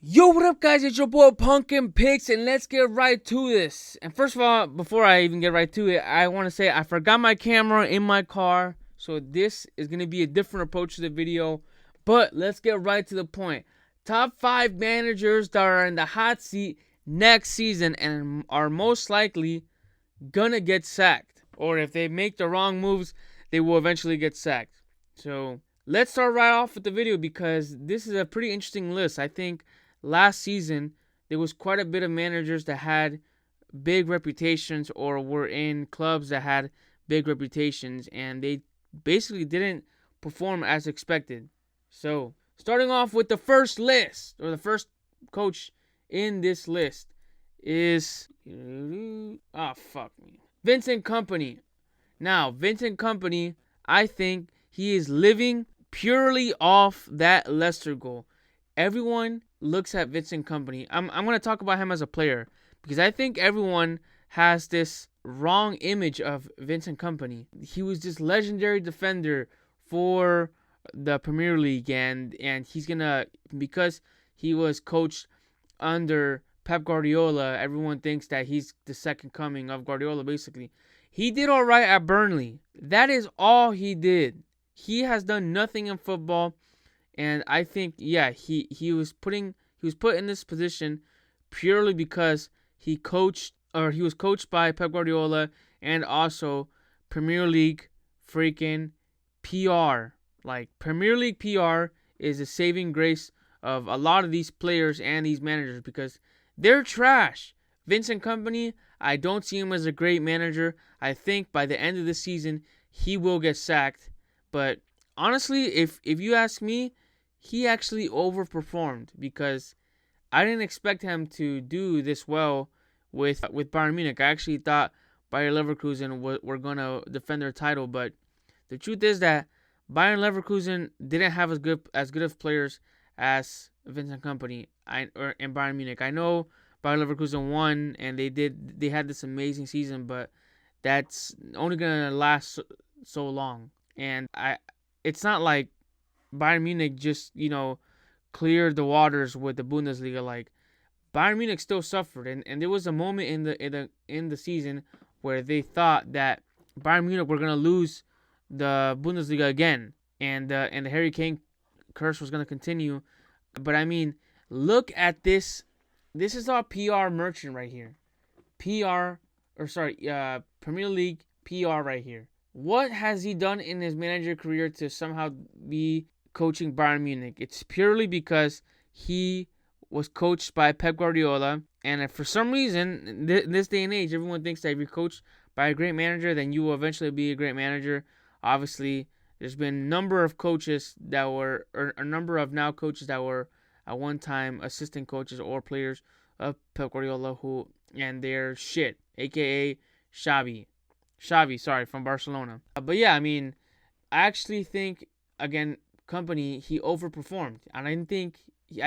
Yo, what up, guys? It's your boy Pumpkin Picks, and let's get right to this. And first of all, before I even get right to it, I want to say I forgot my camera in my car, so this is going to be a different approach to the video. But let's get right to the point. Top 5 managers that are in the hot seat next season and are most likely gonna get sacked. Or if they make the wrong moves, they will eventually get sacked. So let's start right off with the video because this is a pretty interesting list. I think last season there was quite a bit of managers that had big reputations or were in clubs that had big reputations and they basically didn't perform as expected. So starting off with the first list, or the first coach in this list, is fuck me, Vincent Kompany. Now, Vincent Kompany, I think he is living purely off that Leicester goal. Everyone looks at Vincent Kompany. I'm going to talk about him as a player because I think everyone has this wrong image of Vincent Kompany. He was this legendary defender for the Premier League, and he's going to, because he was coached under Pep Guardiola, everyone thinks that he's the second coming of Guardiola, basically. He did all right at Burnley. That is all he did. He has done nothing in football, and I think, yeah, he was put in this position purely because he was coached by Pep Guardiola and also Premier League freaking PR. Like, Premier League PR is a saving grace of a lot of these players and these managers because they're trash. Vincent Kompany, I don't see him as a great manager. I think by the end of the season, he will get sacked. But honestly, if you ask me, he actually overperformed because I didn't expect him to do this well with Bayern Munich. I actually thought Bayer Leverkusen were going to defend their title, but the truth is that Bayern Leverkusen didn't have as good of players as Vincent Kompany in Bayern Munich. I know Bayer Leverkusen won and they had this amazing season, but that's only gonna last so long. And it's not like Bayern Munich just cleared the waters with the Bundesliga. Like, Bayern Munich still suffered, and there was a moment in the season where they thought that Bayern Munich were gonna lose the Bundesliga again, and the Harry Kane curse was gonna continue. But I mean, look at this. This is our PR merchant right here. Premier League PR right here. What has he done in his manager career to somehow be coaching Bayern Munich? It's purely because he was coached by Pep Guardiola, and for some reason, in this day and age, everyone thinks that if you're coached by a great manager, then you will eventually be a great manager. Obviously, there's been a number of coaches that were, or a number of now coaches that were at one time assistant coaches or players of Pep Guardiola and they're shit, aka Xavi, sorry, from Barcelona. But yeah, I mean, I actually think, again, Kompany, he overperformed, and I think he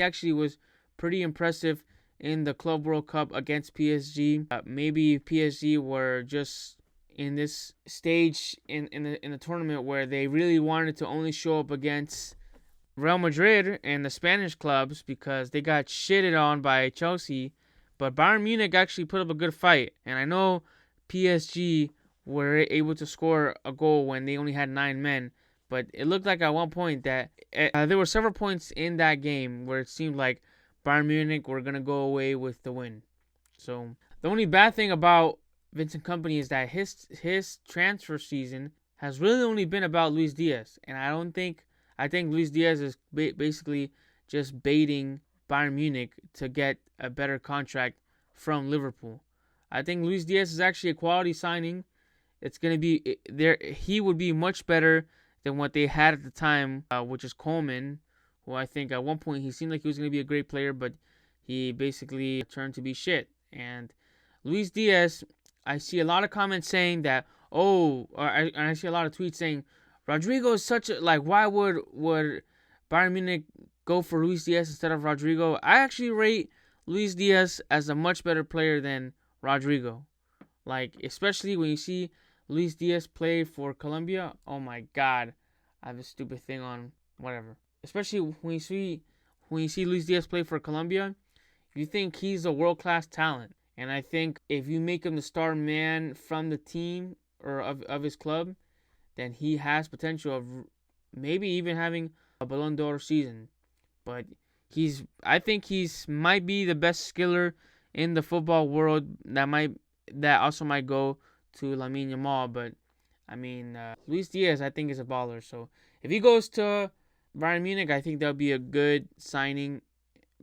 actually was pretty impressive in the Club World Cup against PSG. Maybe PSG were just in this stage in the tournament where they really wanted to only show up against Real Madrid and the Spanish clubs because they got shitted on by Chelsea. But Bayern Munich actually put up a good fight, and I know PSG were able to score a goal when they only had 9 men. But it looked like at one point that there were several points in that game where it seemed like Bayern Munich were going to go away with the win. So the only bad thing about Vincent Kompany is that his transfer season has really only been about Luis Diaz. And I think Luis Diaz is basically just baiting Bayern Munich to get a better contract from Liverpool. I think Luis Diaz is actually a quality signing. It's going to be there. He would be much better than what they had at the time, which is Coleman, who I think at one point he seemed like he was going to be a great player, but he basically turned to be shit. And Luis Diaz, I see a lot of comments saying that, I see a lot of tweets saying, Rodrigo is such a, like, why would Bayern Munich go for Luis Diaz instead of Rodrigo? I actually rate Luis Diaz as a much better player than Rodrigo. Like, especially when you see Luis Diaz play for Colombia. Oh my God, I have a stupid thing on whatever. Especially when you see when you see Luis Diaz play for Colombia, you think he's a world-class talent. And I think if you make him the star man from the team or of his club, then he has potential of maybe even having a Ballon d'Or season. But I think he's might be the best skiller in the football world. That also might go to Lamine Yamal. But I mean, Luis Diaz, I think, is a baller. So if he goes to Bayern Munich, I think that'll be a good signing.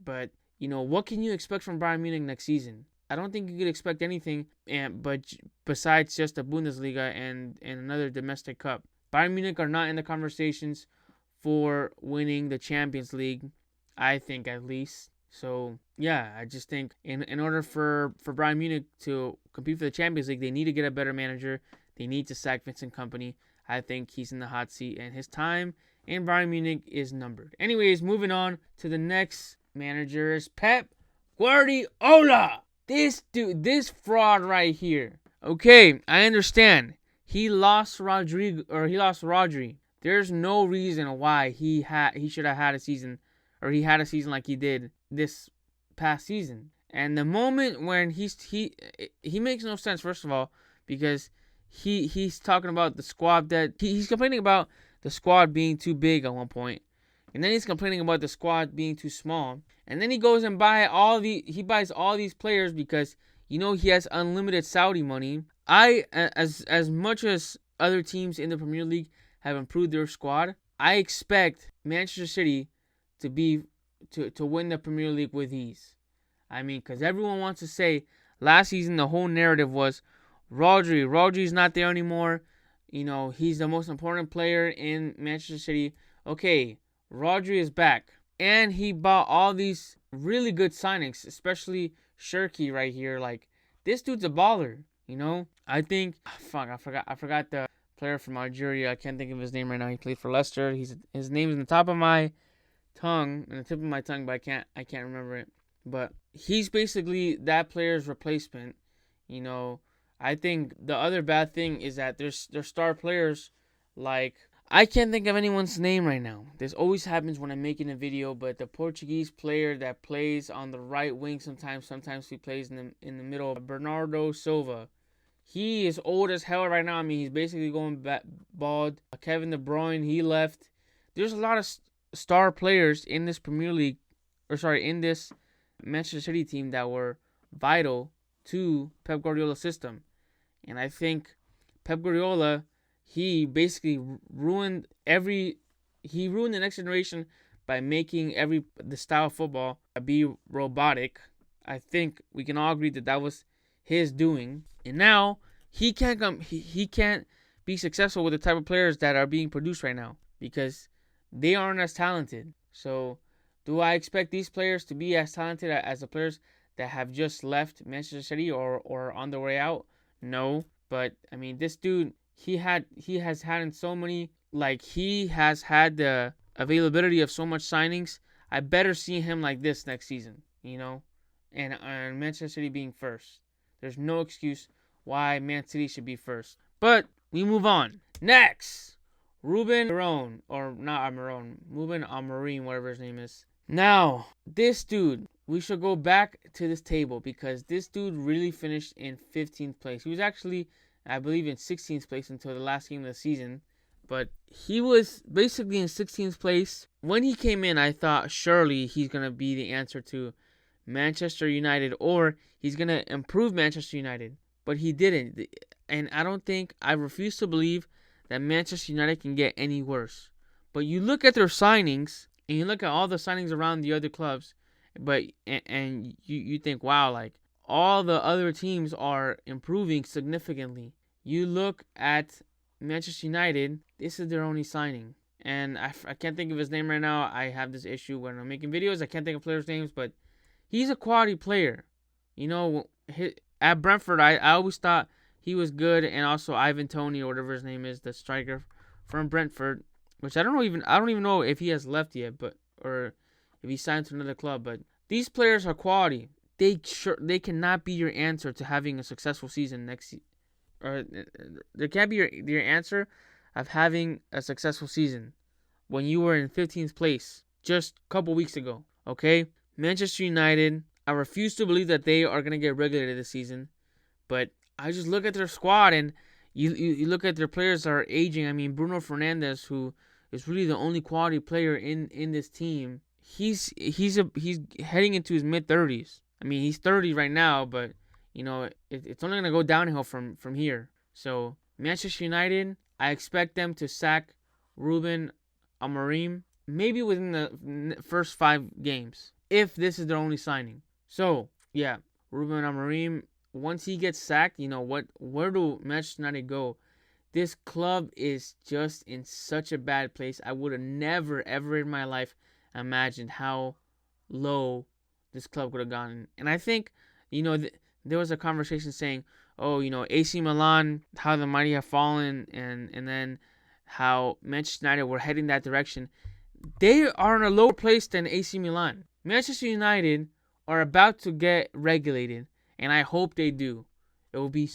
But what can you expect from Bayern Munich next season? I don't think you could expect anything, but besides just the Bundesliga and another domestic cup. Bayern Munich are not in the conversations for winning the Champions League, I think, at least. So yeah, I just think in order for Bayern Munich to compete for the Champions League, they need to get a better manager. They need to sack Vincent Kompany. I think he's in the hot seat, and his time in Bayern Munich is numbered. Anyways, moving on to the next manager is Pep Guardiola. This dude, this fraud right here. Okay, I understand. He lost Rodri. There's no reason why he should have had a season, or he had a season like he did this past season. And the moment when he makes no sense, first of all, because he's talking about the squad that he's complaining about the squad being too big at one point, and then he's complaining about the squad being too small, and then he goes and buys all these players because he has unlimited Saudi money. As much as other teams in the Premier League have improved their squad, I expect Manchester City to win the Premier League with ease. I mean, because everyone wants to say last season the whole narrative was Rodri's not there anymore. He's the most important player in Manchester City. Okay, Rodri is back, and he bought all these really good signings, especially Shirky right here. Like, this dude's a baller. I think I forgot the player from Algeria. I can't think of his name right now. He played for Leicester. His name is on the top of my tongue, but I can't remember it. But he's basically that player's replacement. I think the other bad thing is that there's star players like, I can't think of anyone's name right now. This always happens when I'm making a video, but the Portuguese player that plays on the right wing sometimes he plays in the middle, Bernardo Silva. He is old as hell right now. I mean, he's basically going bald. Kevin De Bruyne, he left. There's a lot of star players in this Premier League, in this Manchester City team that were vital to Pep Guardiola's system. And I think Pep Guardiola, he basically ruined the next generation by making the style of football be robotic. I think we can all agree that was his doing. And now he can't be successful with the type of players that are being produced right now because they aren't as talented. So do I expect these players to be as talented as the players that have just left Manchester City or on their way out? No. But I mean, this dude, he has had so many, like, he has had the availability of so much signings. I better see him like this next season, and Manchester City being first. There's no excuse why Man City should be first. But we move on. Next, Ruben Amorim, whatever his name is. Now, this dude, we should go back to this table because this dude really finished in 15th place. He was actually, I believe, in 16th place until the last game of the season. But he was basically in 16th place. When he came in, I thought surely he's going to be the answer to Manchester United, or he's going to improve Manchester United. But he didn't. And I refuse to believe that Manchester United can get any worse. But you look at their signings, and you look at all the signings around the other clubs, and you think, wow, like, all the other teams are improving significantly. You look at Manchester United, this is their only signing. And I can't think of his name right now. I have this issue when I'm making videos. I can't think of players' names, but he's a quality player. At Brentford, I always thought he was good, and also Ivan Toney, or whatever his name is, the striker from Brentford, which I don't even know if he has left yet, or if he signed to another club. But these players are quality. They cannot be your answer to having a successful season next season. Or there can't be your answer of having a successful season when you were in 15th place just a couple weeks ago. Okay? Manchester United, I refuse to believe that they are going to get relegated this season. But I just look at their squad and you look at their players that are aging. I mean, Bruno Fernandes, who is really the only quality player in this team, he's heading into his mid-30s. I mean, he's 30 right now, but it's only gonna go downhill from here. So Manchester United, I expect them to sack Ruben Amorim maybe within the first 5 games if this is their only signing. So yeah, Ruben Amorim, once he gets sacked, where do Manchester United go? This club is just in such a bad place. I would have never, ever in my life imagined how low this club would have gotten. And I think, there was a conversation saying, oh, AC Milan, how the mighty have fallen, and then how Manchester United were heading that direction. They are in a lower place than AC Milan. Manchester United are about to get regulated, and I hope they do. It will be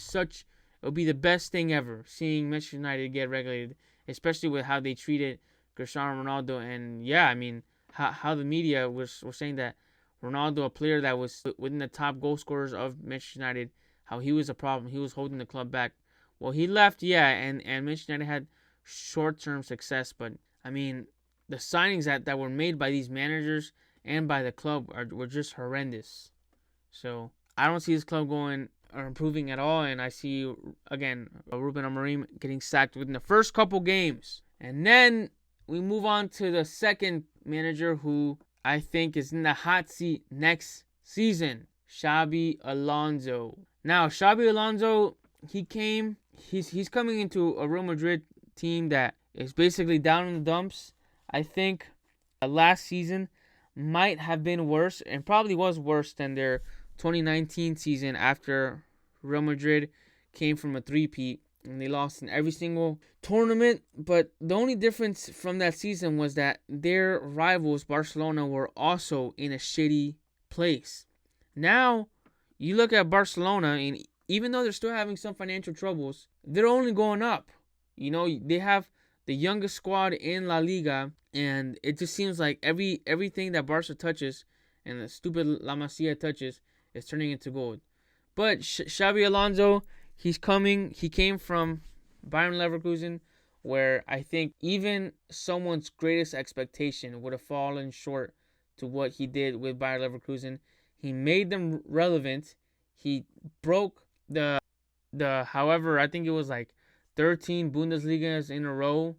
the best thing ever seeing Manchester United get regulated, especially with how they treated Cristiano Ronaldo. And yeah, I mean, how the media was saying that Ronaldo, a player that was within the top goal scorers of Manchester United, how he was a problem. He was holding the club back. Well, he left, yeah, and Manchester United had short-term success, but I mean, the signings that were made by these managers and by the club were just horrendous. So I don't see this club going or improving at all, and I see again Ruben Amorim getting sacked within the first couple games, and then we move on to the second manager who I think is in the hot seat next season, Xabi Alonso. Now Xabi Alonso, he's coming into a Real Madrid team that is basically down in the dumps. I think last season might have been worse, and probably was worse than their 2019 season after Real Madrid came from a three-peat and they lost in every single tournament. But the only difference from that season was that their rivals, Barcelona, were also in a shitty place. Now, you look at Barcelona, and even though they're still having some financial troubles, they're only going up. They have the youngest squad in La Liga, and it just seems like everything that Barca touches and the stupid La Masia touches is turning into gold. But Xabi Alonso, he came from Bayern Leverkusen, where I think even someone's greatest expectation would have fallen short to what he did with Bayern Leverkusen. He made them relevant. He broke however, I think it was like 13 Bundesligas in a row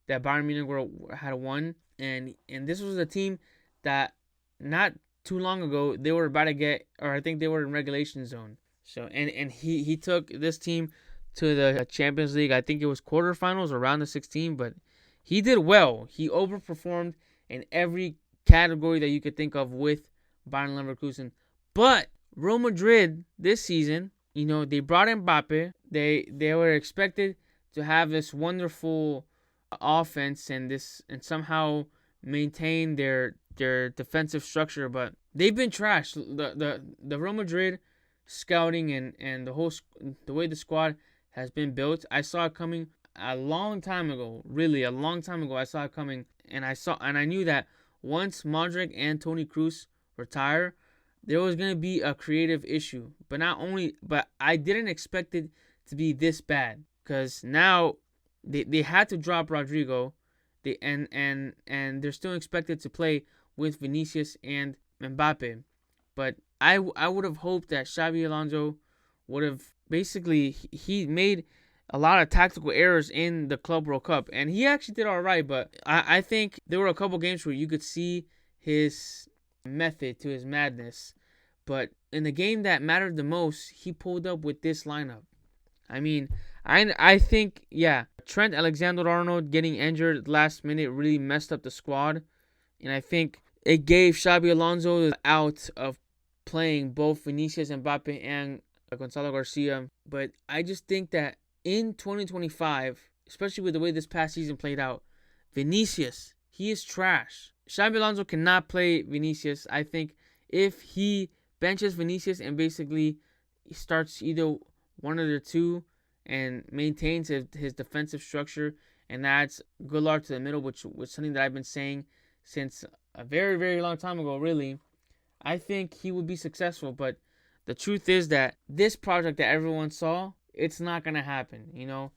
that Bayern Munich had won, and this was a team that not too long ago they were about to get, or I think they were in relegation zone. So and he took this team to the Champions League. I think it was quarterfinals or round of 16, but he did well. He overperformed in every category that you could think of with Bayern Leverkusen. But Real Madrid this season, they brought in Mbappe. They were expected to have this wonderful offense and somehow maintain their defensive structure, but they've been trashed. The Real Madrid scouting and the way the squad has been built, I saw it coming a long time ago. Really, a long time ago, I saw it coming, and I knew that once Modric and Toni Kroos retire, there was gonna be a creative issue. But I didn't expect it to be this bad, because now they had to drop Rodrigo, and they're still expected to play with Vinicius and Mbappe. But I would have hoped that Xabi Alonso would have basically, he made a lot of tactical errors in the Club World Cup, and he actually did all right. But I think there were a couple games where you could see his method to his madness. But in the game that mattered the most, he pulled up with this lineup. I mean, I think, yeah, Trent Alexander-Arnold getting injured last minute really messed up the squad. And I think it gave Xabi Alonso the out of playing both Vinicius Mbappe and Gonzalo Garcia. But I just think that in 2025, especially with the way this past season played out, Vinicius, he is trash. Xabi Alonso cannot play Vinicius. I think if he benches Vinicius and basically starts either one of the two and maintains his defensive structure and adds Goulart to the middle, which was something that I've been saying since a very, very long time ago, really, I think he would be successful. But the truth is that this project that everyone saw, it's not going to happen.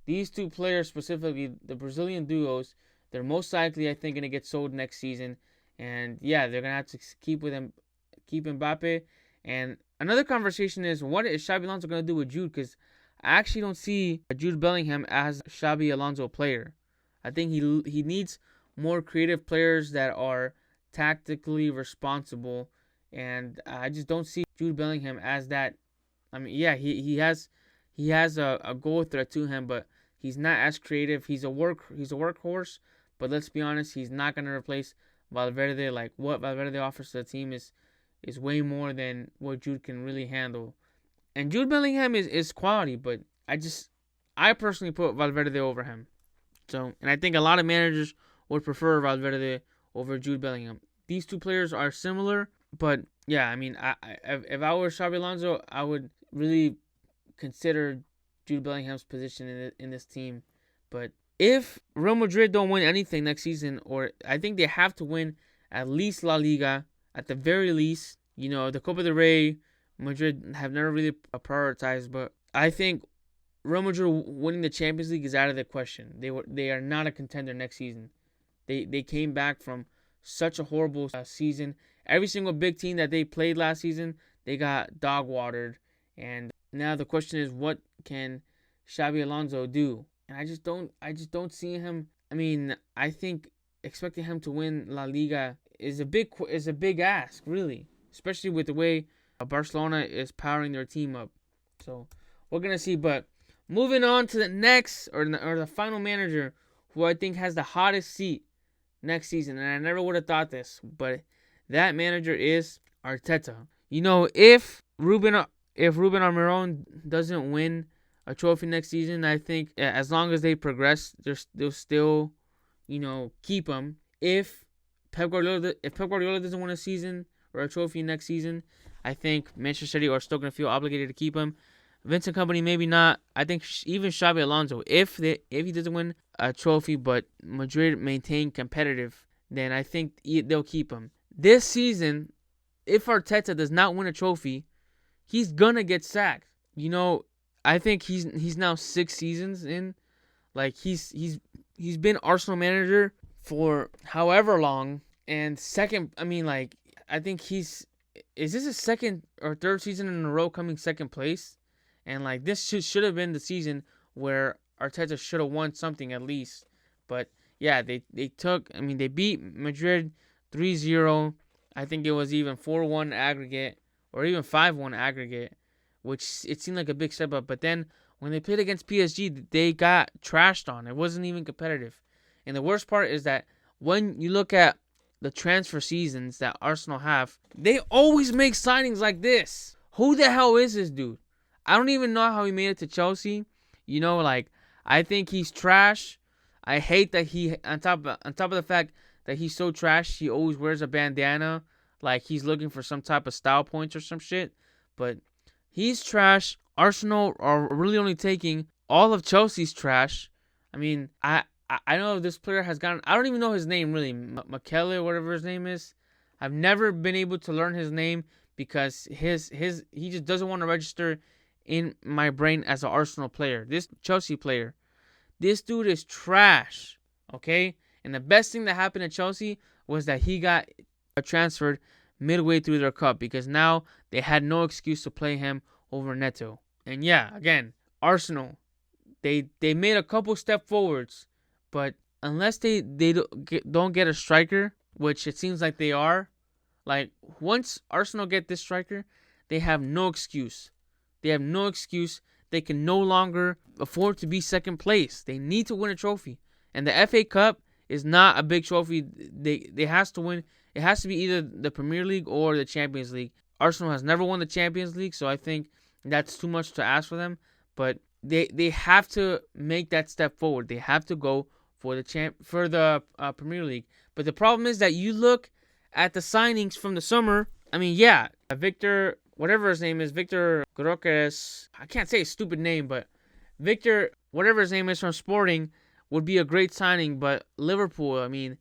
These two players, specifically the Brazilian duos, they're most likely, I think, going to get sold next season. And yeah, they're going to have to keep Mbappe. And another conversation is, what is Xabi Alonso going to do with Jude? Because I actually don't see Jude Bellingham as a Xabi Alonso player. I think he needs more creative players that are tactically responsible, and I just don't see Jude Bellingham as that. I mean, yeah, he has a goal threat to him, but he's not as creative. He's a workhorse, but let's be honest, he's not gonna replace Valverde. Like, what Valverde offers to the team is way more than what Jude can really handle. And Jude Bellingham is quality, but I personally put Valverde over him. So, and I think a lot of managers would prefer Valverde over Jude Bellingham. These two players are similar, but yeah, I mean, if I were Xabi Alonso, I would really consider Jude Bellingham's position in this team. But if Real Madrid don't win anything next season, or I think they have to win at least La Liga, at the very least, the Copa del Rey, Madrid have never really prioritized, but I think Real Madrid winning the Champions League is out of the question. They are not a contender next season. They came back from such a horrible season. Every single big team that they played last season, they got dog watered. And now the question is, what can Xabi Alonso do? And I just don't see him. I mean, I think expecting him to win La Liga is a big ask, really, especially with the way Barcelona is powering their team up. So we're gonna see. But moving on to the next or the final manager who I think has the hottest seat next season, and I never would have thought this, but that manager is Arteta. If Ruben Almiron doesn't win a trophy next season, I think as long as they progress, they'll still, keep him. If Pep Guardiola doesn't win a season or a trophy next season, I think Manchester City are still going to feel obligated to keep him. Vincent Kompany, maybe not. I think even Xabi Alonso, if he doesn't win a trophy, but Madrid maintain competitive, then I think they'll keep him. This season, if Arteta does not win a trophy, he's gonna get sacked. I think he's now 6 seasons in. Like, he's been Arsenal manager for however long, and second. I mean, like, I think is this his second or third season in a row coming second place? And like, this should have been the season where Arteta should have won something at least. But yeah, they beat Madrid 3-0. I think it was even 4-1 aggregate or even 5-1 aggregate, which it seemed like a big step up. But then when they played against PSG, they got trashed on. It wasn't even competitive. And the worst part is that when you look at the transfer seasons that Arsenal have, they always make signings like this. Who the hell is this dude? I don't even know how he made it to Chelsea. I think he's trash. I hate that he, on top of the fact that he's so trash, he always wears a bandana, like he's looking for some type of style points or some shit. But he's trash. Arsenal are really only taking all of Chelsea's trash. I mean, I know this player has gotten. I don't even know his name really, Makele, whatever his name is. I've never been able to learn his name because he just doesn't want to register in my brain as an Arsenal player. This Chelsea player, this dude is trash, okay? And the best thing that happened at Chelsea was that he got transferred midway through their cup, because now they had no excuse to play him over Neto. And yeah, again, Arsenal, they made a couple step forwards, but unless they don't get a striker, which it seems like they are, like, once Arsenal get this striker, they have no excuse. They have no excuse. They can no longer afford to be second place. They need to win a trophy. And the FA Cup is not a big trophy. They has to win. It has to be either the Premier League or the Champions League. Arsenal has never won the Champions League, so I think that's too much to ask for them. But they have to make that step forward. They have to go for the Premier League. But the problem is that you look at the signings from the summer. I mean, yeah, Victor, whatever his name is, Victor Gorokas, I can't say his stupid name, but Victor, whatever his name is, from Sporting, would be a great signing. But Liverpool, I mean,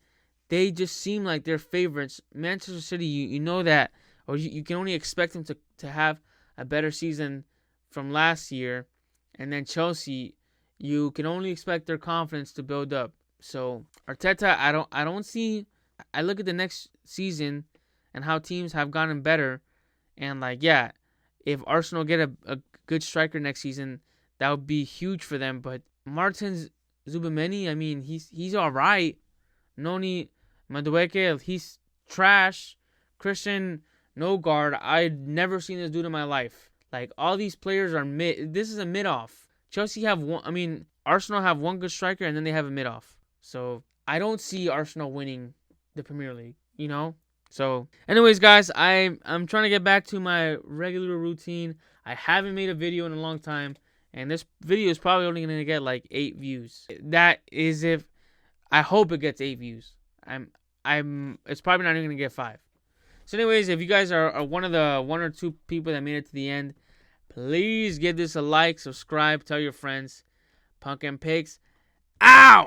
they just seem like they're favorites. Manchester City, you know that, or you can only expect them to have a better season from last year. And then Chelsea, you can only expect their confidence to build up. So Arteta, I don't see. I look at the next season and how teams have gotten better, and like, yeah, if Arsenal get a good striker next season, that would be huge for them. But Martins Zubimeni, I mean, he's all right. Noni Madueke, he's trash. Christian Nogard, I'd never seen this dude in my life. Like, all these players are mid. This is a mid off. Chelsea have one. I mean, Arsenal have one good striker, and then they have a mid off. So I don't see Arsenal winning the Premier League. So, anyways, guys, I'm trying to get back to my regular routine. I haven't made a video in a long time, and this video is probably only gonna get like 8 views. That is if I hope it gets 8 views. It's probably not even gonna get 5. So, anyways, if you guys are one of the 1 or 2 people that made it to the end, please give this a like, subscribe, tell your friends. Pumpkin Pigs, ow!